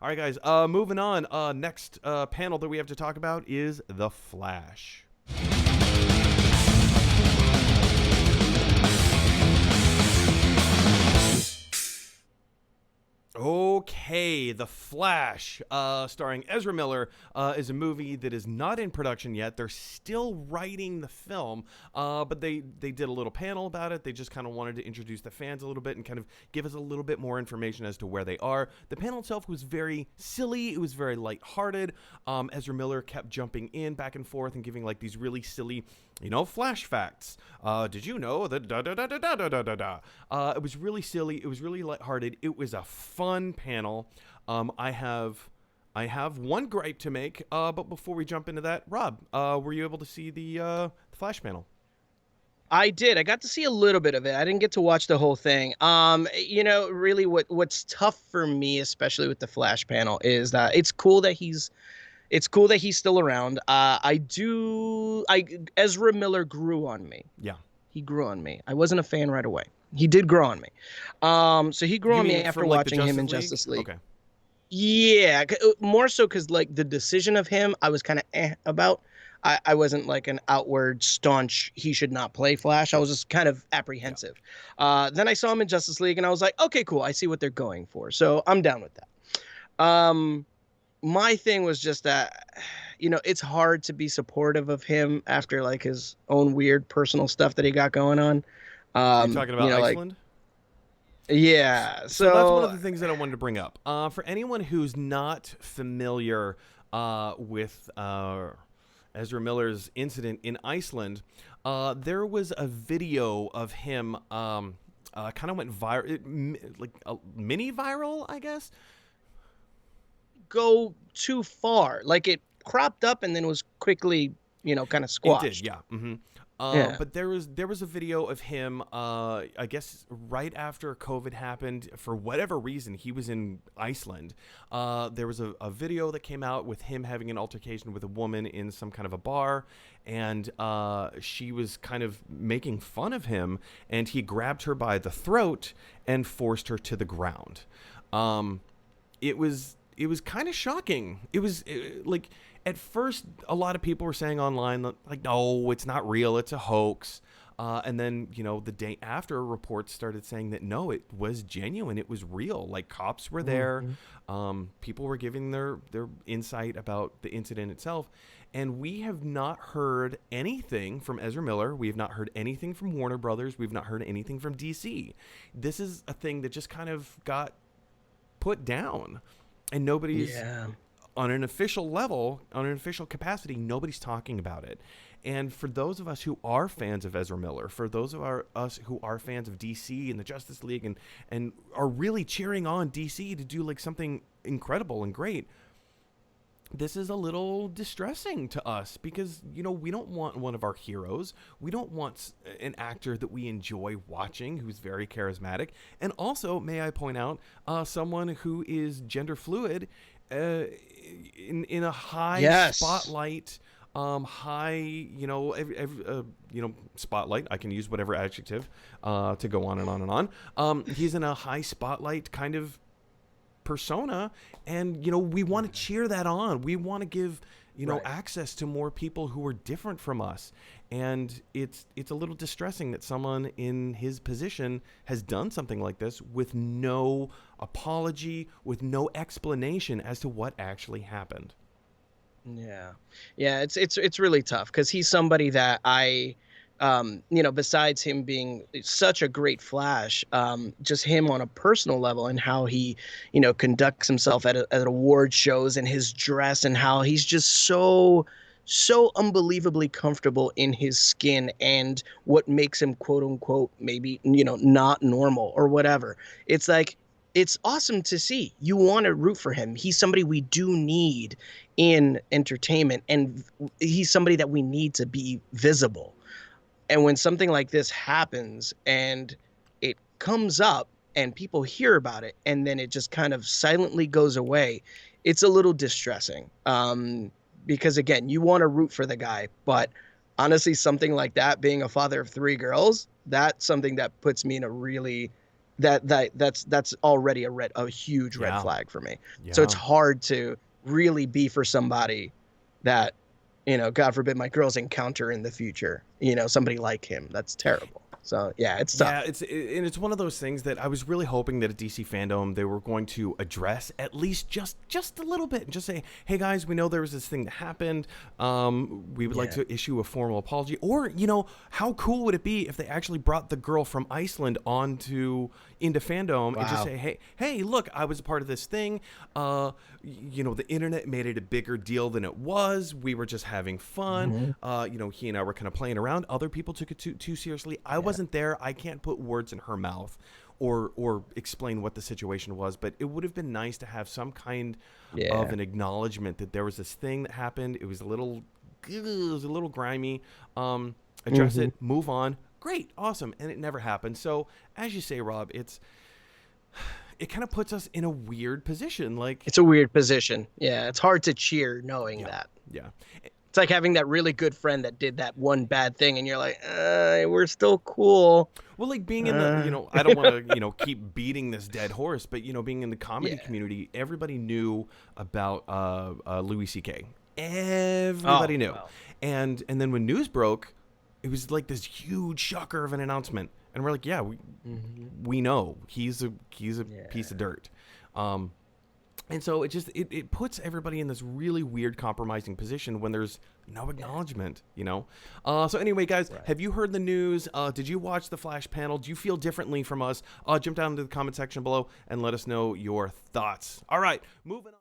All right, guys. Moving on. Next panel that we have to talk about is The Flash. Okay, The Flash, starring Ezra Miller, is a movie that is not in production yet. They're still writing the film, but they did a little panel about it. They just kind of wanted to introduce the fans a little bit and kind of give us a little bit more information as to where they are. The panel itself was very silly. It was very lighthearted. Ezra Miller kept jumping in back and forth and giving like these really silly, Flash facts. Did you know that da da da da da da da da? It was really silly. It was really lighthearted. It was a fun panel. I have one gripe to make, but before we jump into that, Rob, were you able to see the Flash panel? I did. I got to see a little bit of it. I didn't get to watch the whole thing. Really what's tough for me, especially with the Flash panel, is that it's cool that he's still around. Ezra Miller grew on me. Yeah. He grew on me. I wasn't a fan right away. He did grow on me. So he grew You on me mean after from like the watching him Justice in League? Justice League. Okay. Yeah, more so because like the decision of him, I was kind of about. I wasn't like an outward staunch, he should not play Flash. I was just kind of apprehensive. Then I saw him in Justice League and I was like, okay, cool. I see what they're going for. So I'm down with that. My thing was just that, it's hard to be supportive of him after like his own weird personal stuff that he got going on. Are you talking about Iceland? Yeah. So that's one of So the things that I wanted to bring up. For anyone who's not familiar with Ezra Miller's incident in Iceland, there was a video of him kind of went viral, like a mini viral, I guess. go too far. Like it cropped up and then was quickly, kind of It did, squashed. yeah. Yeah. But there was a video of him. I guess right after COVID happened, for whatever reason, he was in Iceland. There was a video that came out with him having an altercation with a woman in some kind of a bar, and she was kind of making fun of him, and he grabbed her by the throat and forced her to the ground. It was kind of shocking. It was like, at first, a lot of people were saying online, like, no, it's not real, it's a hoax. And then, the day after, reports started saying that, no, it was genuine, it was real. Like, cops were there, people were giving their insight about the incident itself. And we have not heard anything from Ezra Miller. We have not heard anything from Warner Brothers. We've not heard anything from DC. This is a thing that just kind of got put down. And nobody's... Yeah. On an official level, on an official capacity, nobody's talking about it. And for those of us who are fans of Ezra Miller, for those of us who are fans of DC and the Justice League and are really cheering on DC to do like something incredible and great, this is a little distressing to us because, we don't want one of our heroes. We don't want an actor that we enjoy watching who's very charismatic. And also, may I point out, someone who is gender fluid in a high Yes. spotlight, spotlight. I can use whatever adjective to go on and on and on. He's in a high spotlight kind of persona, and we want to cheer that on. We want to give Right. access to more people who are different from us, and it's a little distressing that someone in his position has done something like this with no apology, with no explanation as to what actually happened. Yeah. Yeah, it's really tough because he's somebody that besides him being such a great Flash, just him on a personal level and how he, conducts himself at award shows and his dress and how he's just so unbelievably comfortable in his skin and what makes him quote unquote maybe, not normal or whatever. It's like it's awesome to see. You want to root for him. He's somebody we do need in entertainment, and he's somebody that we need to be visible. And when something like this happens and it comes up and people hear about it and then it just kind of silently goes away, it's a little distressing. Because again, you want to root for the guy, but honestly, something like that, being a father of three girls, that's something that puts me in a really that's already a huge red Yeah. flag for me. So it's Yeah. hard to really be for somebody that, God forbid my girls encounter in the future, somebody like him. That's terrible. So yeah, it's Yeah, tough. and it's one of those things that I was really hoping that at DC fandom they were going to address at least just a little bit and just say, hey guys, we know there was this thing that happened. We would like Yeah. to issue a formal apology. Or how cool would it be if they actually brought the girl from Iceland into fandom and just Wow. say, hey, look, I was a part of this thing. The internet made it a bigger deal than it was. We were just having fun. Hmm. He and I were kind of playing around. Other people took it too seriously. I Yeah. wasn't there. I can't put words in her mouth or explain what the situation was, but it would have been nice to have some kind of Yeah. an acknowledgement that there was this thing that happened. It was a little grimy. Address Hmm. it, move on. Great, awesome, and it never happened. So, as you say, Rob, it kind of puts us in a weird position. Like, It's a weird position. Yeah, it's hard to cheer knowing yeah, that. yeah, It's like having that really good friend that did that one bad thing, and you're like, we're still cool. well, like being in the, Uh, I don't want to, keep beating this dead horse, but being in the comedy yeah. community, everybody knew about Louis C.K. Oh, Everybody knew, well. and then when news broke, it was like this huge shocker of an announcement, and we're like, yeah, Hmm. we know he's a Yeah. piece of dirt. And so it puts everybody in this really weird compromising position when there's no acknowledgement. So anyway, guys, Right. have you heard the news? Did you watch the Flash panel? Do you feel differently from us? Jump down into the comment section below and let us know your thoughts. All right, moving on.